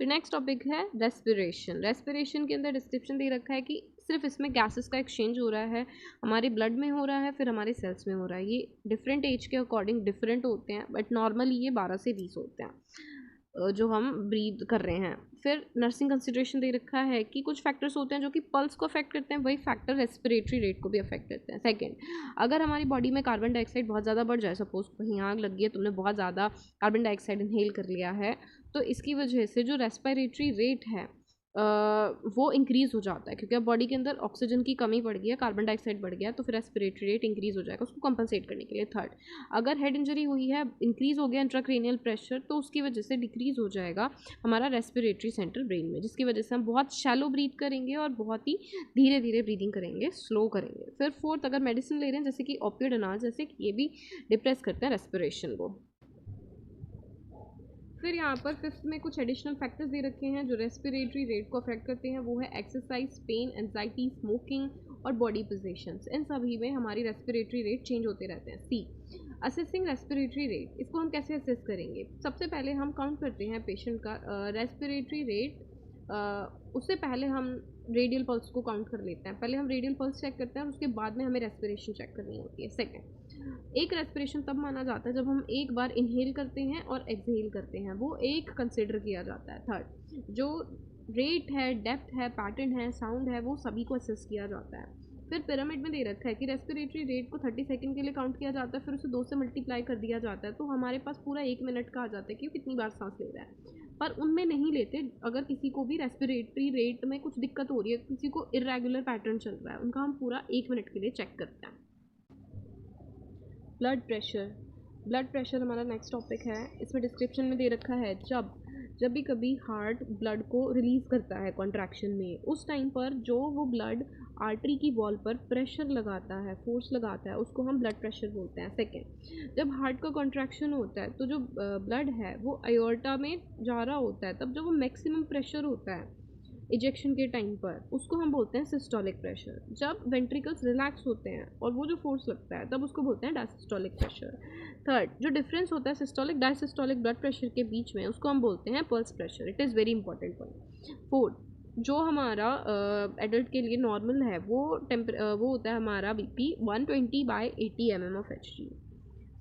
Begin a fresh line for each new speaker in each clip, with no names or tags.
फिर next topic है respiration. Respiration के अंदर डिस्क्रिप्शन दे रखा है कि सिर्फ इसमें गैसेस का एक्सचेंज हो रहा है, हमारे ब्लड में हो रहा है, फिर हमारे सेल्स में हो रहा है। ये डिफरेंट एज के अकॉर्डिंग डिफरेंट होते हैं, बट नॉर्मली ये 12 से 20 होते हैं जो हम ब्रीथ कर रहे हैं। फिर नर्सिंग कंसिडरेशन दे रखा है कि कुछ फैक्टर्स होते हैं जो कि पल्स को अफेक्ट करते हैं, वही फैक्टर रेस्पिरेटरी रेट को भी अफेक्ट करते हैं। सेकंड, अगर हमारी बॉडी में कार्बन डाइऑक्साइड बहुत ज़्यादा बढ़ जाए, सपोज कहीं आग लग गई है, तुमने बहुत ज़्यादा कार्बन डाइऑक्साइड इनहेल कर लिया है, तो इसकी वजह से जो रेस्पिरेटरी रेट है वो इंक्रीज़ हो जाता है, क्योंकि अब बॉडी के अंदर ऑक्सीजन की कमी बढ़ गई है, कार्बन डाइऑक्साइड बढ़ गया, तो फिर रेस्पिरेटरी रेट इंक्रीज़ हो जाएगा उसको कंपनसेट करने के लिए। थर्ड, अगर हेड इंजरी हुई है, इंक्रीज़ हो गया इंट्राक्रेनियल प्रेशर, तो उसकी वजह से डिक्रीज़ हो जाएगा हमारा रेस्पिरेटरी सेंटर ब्रेन में, जिसकी वजह से हम बहुत शैलो ब्रीथ करेंगे और बहुत ही धीरे धीरे ब्रीदिंग करेंगे, स्लो करेंगे। फिर फोर्थ, अगर मेडिसिन ले रहे हैं जैसे कि ओपियोइड अनाज, जैसे कि ये भी डिप्रेस करते हैं रेस्पिरेशन को। फिर यहाँ पर फिफ्थ में कुछ एडिशनल फैक्टर्स दे रखे हैं जो रेस्पिरेटरी रेट को अफेक्ट करते हैं। वो है एक्सरसाइज, पेन, एंजाइटी, स्मोकिंग और बॉडी पोजीशंस। इन सभी में हमारी रेस्पिरेटरी रेट चेंज होते रहते हैं। सी, असेसिंग रेस्पिरेटरी रेट, इसको हम कैसे असेस करेंगे? सबसे पहले हम काउंट करते हैं पेशेंट का रेस्पिरेटरी रेट, उससे पहले हम रेडियल पल्स को काउंट कर लेते हैं। पहले हम रेडियल पल्स चेक करते हैं और उसके बाद में हमें रेस्पिरेशन चेक करनी होती है। सेकेंड, एक रेस्पिरेशन तब माना जाता है जब हम एक बार इनहेल करते हैं और एक्सहेल करते हैं, वो एक कंसिडर किया जाता है। थर्ड, जो रेट है, डेप्थ है, पैटर्न है, साउंड है, वो सभी को असेस किया जाता है। फिर पिरामिड में दे रखा है कि रेस्पिरेटरी रेट को 30 सेकंड के लिए काउंट किया जाता है, फिर उसे 2 से मल्टीप्लाई कर दिया जाता है, तो हमारे पास पूरा 1 मिनट का आ जाता है कि वो कितनी बार सांस ले रहा है। पर उनमें नहीं लेते। अगर किसी को भी रेस्पिरेटरी रेट में कुछ दिक्कत हो रही है, किसी को इरेगुलर पैटर्न चल रहा है, उनका हम पूरा 1 मिनट के लिए चेक करते हैं। ब्लड प्रेशर, ब्लड प्रेशर हमारा नेक्स्ट टॉपिक है। इसमें डिस्क्रिप्शन में दे रखा है जब भी कभी हार्ट ब्लड को रिलीज़ करता है कॉन्ट्रैक्शन में, उस टाइम पर जो वो ब्लड आर्टरी की वॉल पर प्रेशर लगाता है, फोर्स लगाता है, उसको हम ब्लड प्रेशर बोलते हैं। सेकेंड, जब हार्ट का कॉन्ट्रैक्शन होता है तो जो ब्लड है वो अयोर्टा में जा रहा होता है, तब जो वो मैक्सिमम प्रेशर होता है इजेक्शन के टाइम पर, उसको हम बोलते हैं सिस्टोलिक प्रेशर। जब वेंट्रिकल्स रिलैक्स होते हैं और वो जो फोर्स लगता है, तब उसको बोलते हैं डायसिस्टोलिक प्रेशर। थर्ड, जो डिफरेंस होता है सिस्टोलिक डायसिस्टोलिक ब्लड प्रेशर के बीच में, उसको हम बोलते हैं pulse pressure. It is very important point. Fourth, जो हमारा एडल्ट के लिए नॉर्मल है वो वो होता है हमारा बीपी 120/80 mm/Hg,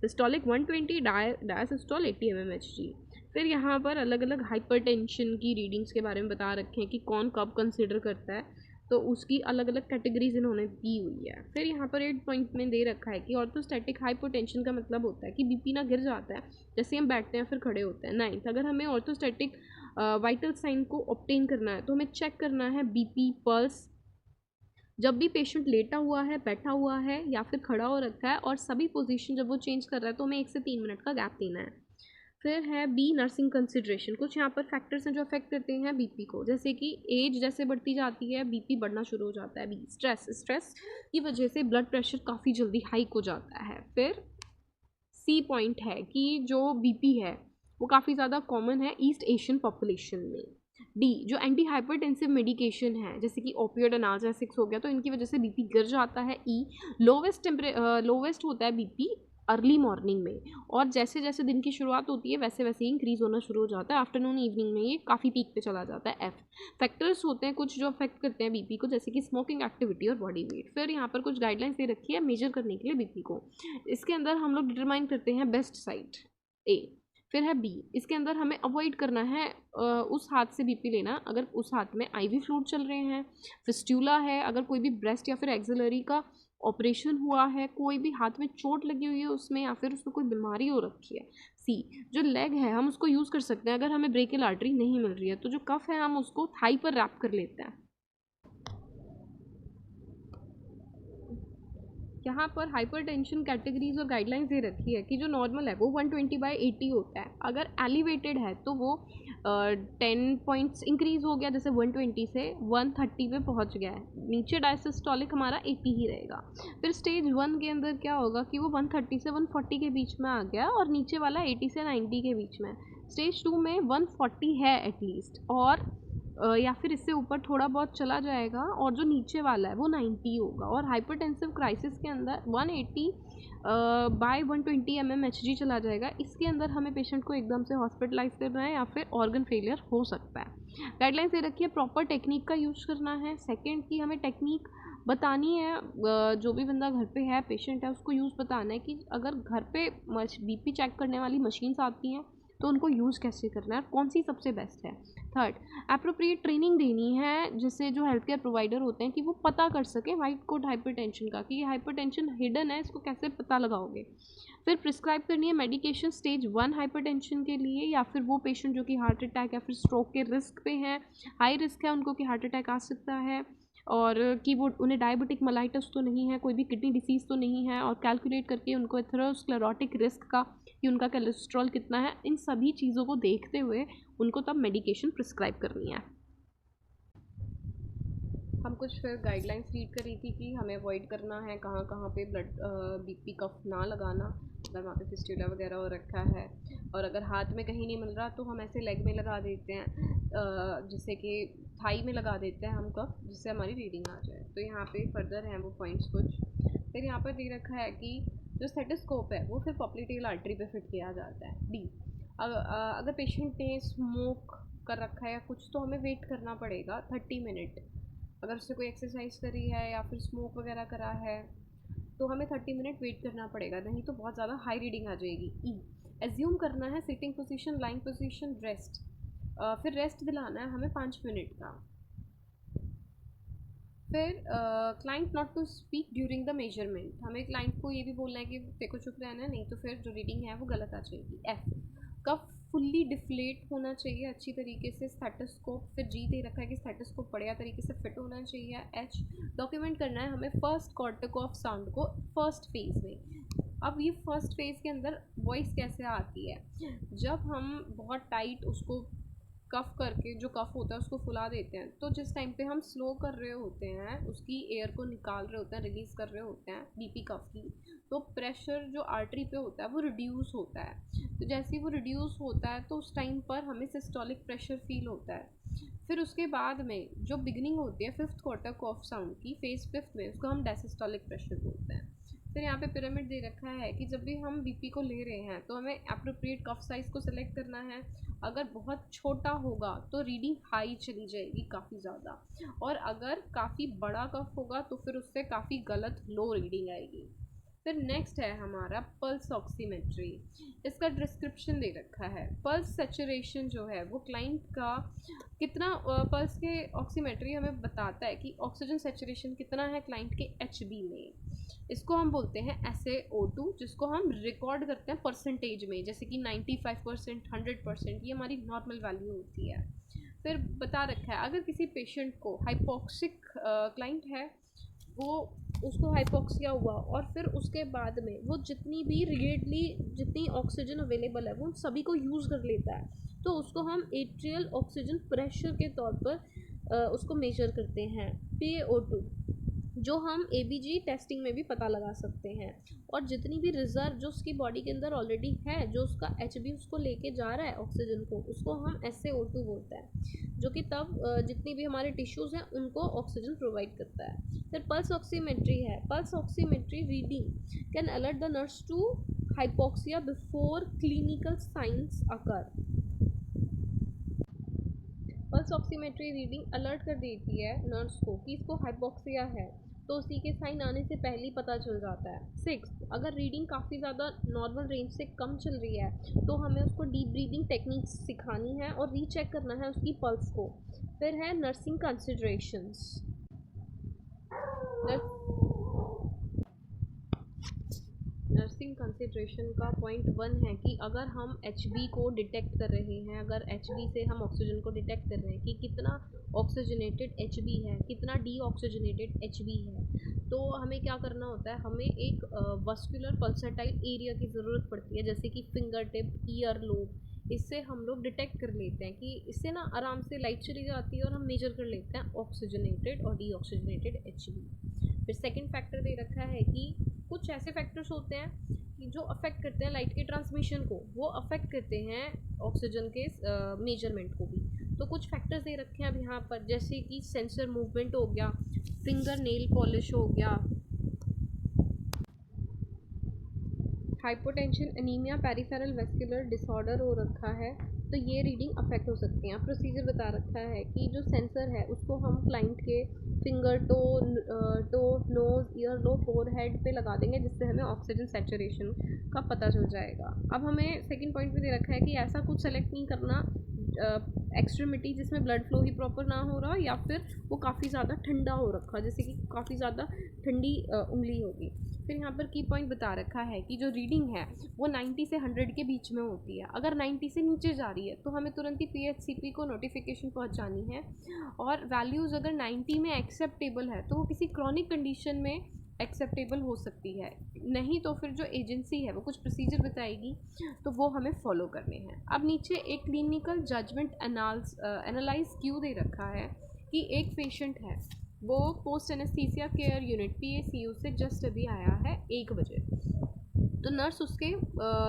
सिस्टोलिक 120, डायसिस्टोल 80 mm/Hg। फिर यहाँ पर अलग अलग हाइपरटेंशन की रीडिंग्स के बारे में बता रखे हैं कि कौन कब कंसिडर करता है, तो उसकी अलग अलग कैटेगरीज इन्होंने दी हुई है। फिर यहाँ पर 8 पॉइंट में दे रखा है कि ऑर्थोस्टैटिक हाइपोटेंशन का मतलब होता है कि बीपी ना गिर जाता है जैसे हम बैठते हैं फिर खड़े होते हैं। 9th, अगर हमें ऑर्थोस्टैटिक वाइटल साइन को ऑब्टेन करना है तो हमें चेक करना है बीपी, पल्स, जब भी पेशेंट लेटा हुआ है, बैठा हुआ है या फिर खड़ा हो रखा है, और सभी पोजीशन जब वो चेंज कर रहा है तो हमें 1 से 3 मिनट का गैप देना है। फिर है बी, नर्सिंग कंसिडरेशन। कुछ यहाँ पर फैक्टर्स हैं जो अफेक्ट करते हैं बीपी को, जैसे कि एज जैसे बढ़ती जाती है बीपी बढ़ना शुरू हो जाता है। बी, स्ट्रेस, स्ट्रेस की वजह से ब्लड प्रेशर काफ़ी जल्दी हाइक हो जाता है। फिर सी पॉइंट है कि जो बीपी है वो काफ़ी ज़्यादा कॉमन है ईस्ट एशियन पॉपुलेशन में। डी, जो एंटी हाइपरटेंसिव मेडिकेशन है जैसे कि ओपियोइड एनाल्जेसिक्स हो गया, तो इनकी वजह से बीपी गिर जाता है। ई, लोवेस्ट होता है बीपी अर्ली मॉर्निंग में, और जैसे जैसे दिन की शुरुआत होती है वैसे वैसे ही इंक्रीज़ होना शुरू हो जाता है। आफ्टरनून इवनिंग में ये काफ़ी पीक पे चला जाता है। एफ, फैक्टर्स होते हैं कुछ जो अफेक्ट करते हैं बीपी को, जैसे कि स्मोकिंग, एक्टिविटी और बॉडी वेट। फिर यहाँ पर कुछ गाइडलाइंस दे रखी है मेजर करने के लिए बीपी को। इसके अंदर हम लोग डिटरमाइन करते हैं बेस्ट साइट, ए। फिर है बी, इसके अंदर हमें अवॉइड करना है उस हाथ से बीपी लेना अगर उस हाथ में आईवी फ्लूइड चल रहे हैं, फिस्टूला है, अगर कोई भी ब्रेस्ट या फिर एक्सिलरी का ऑपरेशन हुआ है, कोई भी हाथ में चोट लगी हुई है उसमें, या फिर उसमें कोई बीमारी हो रखी है। सी, जो लेग है हम उसको यूज़ कर सकते हैं अगर हमें ब्रेकियल आर्टरी नहीं मिल रही है, तो जो कफ है हम उसको थाई पर रैप कर लेते हैं। यहाँ पर हाइपरटेंशन कैटेगरीज और गाइडलाइंस दे रखी है कि जो नॉर्मल है वो 120/80 होता है, अगर एलिवेटेड है तो वो 10 पॉइंट्स इंक्रीज़ हो गया, जैसे 120 से 130 पे पहुँच गया है। नीचे डायसिस्टोलिक हमारा 80 ही रहेगा। फिर स्टेज 1 के अंदर क्या होगा कि वो 130 से 140 के बीच में आ गया, और नीचे वाला 80 से 90 के बीच में। स्टेज 2 में 140 है एटलीस्ट, और या फिर इससे ऊपर थोड़ा बहुत चला जाएगा, और जो नीचे वाला है वो 90 होगा। और हाइपरटेंसिव क्राइसिस के अंदर 180 बाय 120 mmHg चला जाएगा। इसके अंदर हमें पेशेंट को एकदम से हॉस्पिटलाइज करना है या फिर ऑर्गन फेलियर हो सकता है। गाइडलाइंस ये रखिए, प्रॉपर टेक्निक का यूज़ करना है। सेकेंड की हमें टेक्निक बतानी है, जो भी बंदा घर पे है, पेशेंट है, उसको यूज़ बताना है कि अगर घर पे बीपी चेक करने वाली मशीन्स आती हैं तो उनको यूज़ कैसे करना है, कौन सी सबसे बेस्ट है। थर्ड, एप्रोप्रिएट ट्रेनिंग देनी है जिससे जो हेल्थ केयर प्रोवाइडर होते हैं कि वो पता कर सकें वाइट कोट हाइपरटेंशन का, कि ये हाइपरटेंशन हिडन है, इसको कैसे पता लगाओगे। फिर प्रिस्क्राइब करनी है मेडिकेशन स्टेज 1 हाइपरटेंशन के लिए, या फिर वो पेशेंट जो कि हार्ट अटैक या फिर स्ट्रोक के रिस्क पे हैं, हाई रिस्क है उनको कि हार्ट अटैक आ सकता है, और कि वो उन्हें डायबिटिक मेलाइटस तो नहीं है, कोई भी किडनी डिसीज़ तो नहीं है, और कैलकुलेट करके उनको एथेरोस्क्लेरोटिक रिस्क का कि उनका कोलेस्ट्रॉल कितना है, इन सभी चीज़ों को देखते हुए उनको तब मेडिकेशन प्रिस्क्राइब करनी है। हम कुछ फिर गाइडलाइंस रीड कर रही थी कि हमें अवॉइड करना है कहाँ कहाँ पे ब्लड बीपी कफ ना लगाना, अगर वहाँ पे फिस्टुला वगैरह हो रखा है, और अगर हाथ में कहीं नहीं मिल रहा तो हम ऐसे लेग में लगा देते हैं, जिससे कि थाई में लगा देते हैं हम कफ, जिससे हमारी रीडिंग आ जाए। तो यहाँ पे फर्दर हैं वो पॉइंट्स कुछ। फिर यहाँ पर दे रखा है कि जो स्टेथोस्कोप है वो फिर पॉप्लिटेल आर्टरी पे फिट किया जाता है। डी, अगर पेशेंट ने स्मोक कर रखा है या कुछ, तो हमें वेट करना पड़ेगा 30 मिनट। अगर उससे कोई एक्सरसाइज करी है या फिर स्मोक वगैरह करा है तो हमें 30 मिनट वेट करना पड़ेगा, नहीं तो बहुत ज़्यादा हाई रीडिंग आ जाएगी। ई, एज्यूम करना है sitting position, lying position, rest, फिर रेस्ट दिलाना है हमें 5 मिनट का। फिर client not to speak during the measurement, हमें क्लाइंट को ये भी बोलना है कि तेरे को चुप रहना है, नहीं तो फिर जो रीडिंग है वो गलत आ जाएगी। एफ, कफ फुल्ली डिफ्लेट होना चाहिए अच्छी तरीके से, स्टेथोस्कोप, फिर जी दे रखा है कि स्टेथोस्कोप बढ़िया तरीके से फिट होना चाहिए। एच, डॉक्यूमेंट करना है हमें फर्स्ट क्वार्टर ऑफ साउंड को फर्स्ट फेज में। अब ये फर्स्ट फेज के अंदर वॉइस कैसे आती है, जब हम बहुत टाइट उसको कफ करके, जो कफ होता है उसको फुला देते हैं, तो जिस टाइम पे हम स्लो कर रहे होते हैं, उसकी एयर को निकाल रहे होते हैं, रिलीज़ कर रहे होते हैं बीपी कफ की, तो प्रेशर जो आर्टरी पे होता है वो रिड्यूस होता है। तो जैसे ही वो रिड्यूस होता है तो उस टाइम पर हमें सिस्टोलिक प्रेशर फील होता है। फिर उसके बाद में जो बिगनिंग होती है फिफ्थ क्वार्टर कॉफ साउंड की, फेज फिफ्थ में, उसको हम डायसिस्टोलिक प्रेशर बोलते हैं। फिर यहाँ पे पिरामिड दे रखा है कि जब भी हम बीपी को ले रहे हैं तो हमें एप्रोप्रिएट कफ साइज़ को सेलेक्ट करना है। अगर बहुत छोटा होगा तो रीडिंग हाई चली जाएगी काफ़ी ज़्यादा, और अगर काफ़ी बड़ा कफ होगा तो फिर उससे काफ़ी गलत लो रीडिंग आएगी। फिर नेक्स्ट है हमारा पल्स ऑक्सीमेट्री, इसका डिस्क्रिप्शन दे रखा है। पल्स सैचुरेशन जो है वो क्लाइंट का कितना, पल्स के ऑक्सीमेट्री हमें बताता है कि ऑक्सीजन सैचुरेशन कितना है क्लाइंट के एचबी में। इसको हम बोलते हैं SaO2, जिसको हम रिकॉर्ड करते हैं परसेंटेज में, जैसे कि 95%, 100%, ये हमारी नॉर्मल वैल्यू होती है। फिर बता रखा है अगर किसी पेशेंट को हाइपोक्सिक क्लाइंट है, वो उसको हाइपोक्सिया हुआ और फिर उसके बाद में वो जितनी भी रिलेटली जितनी ऑक्सीजन अवेलेबल है वो उन सभी को यूज़ कर लेता है, तो उसको हम एट्रियल ऑक्सीजन प्रेशर के तौर पर उसको मेजर करते हैं, PaO2, जो हम ABG टेस्टिंग में भी पता लगा सकते हैं। और जितनी भी रिजर्व जो उसकी बॉडी के अंदर ऑलरेडी है, जो उसका HB उसको लेके जा रहा है ऑक्सीजन को, उसको हम SaO2 बोलते हैं, जो कि तब जितनी भी हमारे टिश्यूज़ हैं उनको ऑक्सीजन प्रोवाइड करता है। फिर पल्स ऑक्सीमेट्री है। Pulse oximetry reading can alert the nurse to hypoxia before clinical signs occur. Pulse oximetry reading alert कर देती है नर्स को कि इसको हाइपोक्सिया है, तो उसी के साइन आने से पहले ही पता चल जाता है। 6, अगर रीडिंग काफ़ी ज़्यादा नॉर्मल रेंज से कम चल रही है तो हमें उसको डीप ब्रीदिंग टेक्निक्स सिखानी है और रीचेक करना है उसकी पल्स को। फिर है नर्सिंग कंसिडरेशंस। नर्सिंग कंसिड्रेशन का पॉइंट 1 है कि अगर हम HB को डिटेक्ट कर रहे हैं, अगर HB से हम ऑक्सीजन को डिटेक्ट कर रहे हैं कि कितना ऑक्सीजनेटेड HB है, कितना डीऑक्सीजनेटेड HB है, तो हमें क्या करना होता है, हमें एक वस्कुलर पल्सेटाइल एरिया की ज़रूरत पड़ती है, जैसे कि फिंगर टिप, ईयर लोब। इससे हम लोग डिटेक्ट कर लेते हैं कि इससे ना आराम से लाइट चली जाती है और हम मेजर कर लेते हैं ऑक्सीजनेटेड और डीऑक्सीजनेटेड HB। फिर सेकंड फैक्टर दे रखा है कि कुछ ऐसे फैक्टर्स होते हैं कि जो अफेक्ट करते हैं लाइट के ट्रांसमिशन को, वो अफेक्ट करते हैं ऑक्सीजन के मेजरमेंट को भी। तो कुछ फैक्टर्स दे रखे हैं अब यहाँ पर, जैसे कि सेंसर मूवमेंट हो गया, फिंगर नेल पॉलिश हो गया, hypotension, anaemia, peripheral vascular disorder हो रखा है, तो ये रीडिंग अफेक्ट हो सकती हैं। प्रोसीजर बता रखा है कि जो सेंसर है उसको हम क्लाइंट के finger, toe, nose, ear lobe, forehead पे लगा देंगे, जिससे हमें ऑक्सीजन सैचुरेशन का पता चल जाएगा। अब हमें सेकंड पॉइंट में दे रखा है कि ऐसा कुछ सेलेक्ट नहीं करना एक्सट्रीमिटी जिसमें ब्लड फ्लो ही प्रॉपर ना हो रहा, या फिर वो काफ़ी ज़्यादा ठंडा हो रखा, जैसे कि काफ़ी ज़्यादा ठंडी उंगली होगी। फिर यहाँ पर की पॉइंट बता रखा है कि जो रीडिंग है वो 90 से 100 के बीच में होती है। अगर 90 से नीचे जा रही है तो हमें तुरंत ही पीएचसीपी को नोटिफिकेशन पहुँचानी है, और वैल्यूज़ अगर 90 में एक्सेप्टेबल है तो वो किसी क्रॉनिक कंडीशन में एक्सेप्टेबल हो सकती है, नहीं तो फिर जो एजेंसी है वो कुछ प्रोसीजर बताएगी तो वो हमें फॉलो करने हैं। अब नीचे एक क्लिनिकल जजमेंट एनालाइज क्यों दे रखा है कि एक पेशेंट है, वो post anaesthesia care unit PACU से जस्ट अभी आया है 1 बजे। तो नर्स उसके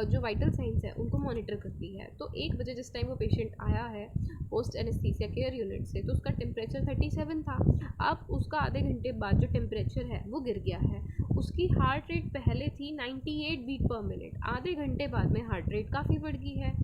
जो वाइटल साइंस है उनको मॉनिटर करती है। तो 1 बजे जिस टाइम वो पेशेंट आया है पोस्ट एनेस्थीसिया केयर यूनिट से, तो उसका टेम्परेचर 37 था। अब उसका आधे घंटे बाद जो टेम्परेचर है वो गिर गया है। उसकी हार्ट रेट पहले थी 98 बीट पर मिनट, आधे घंटे बाद में हार्ट रेट काफ़ी बढ़ गई है।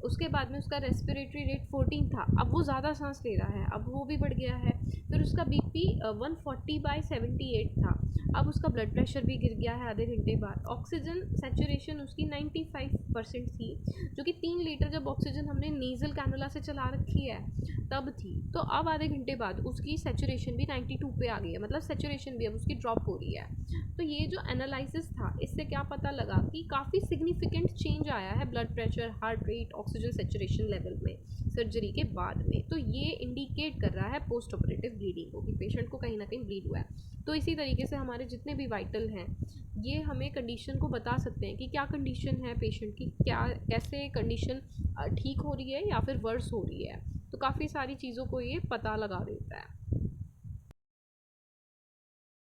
उसके बाद में उसका रेस्पिरेटरी रेट 14 था, अब वो ज़्यादा सांस ले रहा है, अब वो भी बढ़ गया है। फिर उसका BP 140/78 था, अब उसका ब्लड प्रेशर भी गिर गया है आधे घंटे बाद। ऑक्सीजन सैचुरेशन उसकी 95% थी, जो कि 3 लीटर जब ऑक्सीजन हमने नेज़ल कैनुला से चला रखी है तब थी। तो अब आधे घंटे बाद उसकी सैचुरेशन भी 92 पे आ गई है, मतलब सैचुरेशन भी अब उसकी ड्रॉप हो रही है। तो ये जो एनालिसिस था इससे क्या पता लगा कि काफ़ी सिग्निफिकेंट चेंज आया है blood pressure, heart rate, oxygen saturation level में सर्जरी के बाद में। तो ये इंडिकेट कर रहा है पोस्ट ऑपरेटिव ब्लीडिंग को, कि पेशेंट को कहीं ना कहीं ब्लीड हुआ है। तो इसी तरीके से हमारे जितने भी वाइटल हैं ये हमें कंडीशन को बता सकते हैं कि क्या कंडीशन है पेशेंट की, क्या कैसे कंडीशन ठीक हो रही है या फिर वर्स हो रही है। तो काफ़ी सारी चीज़ों को ये पता लगा देता है।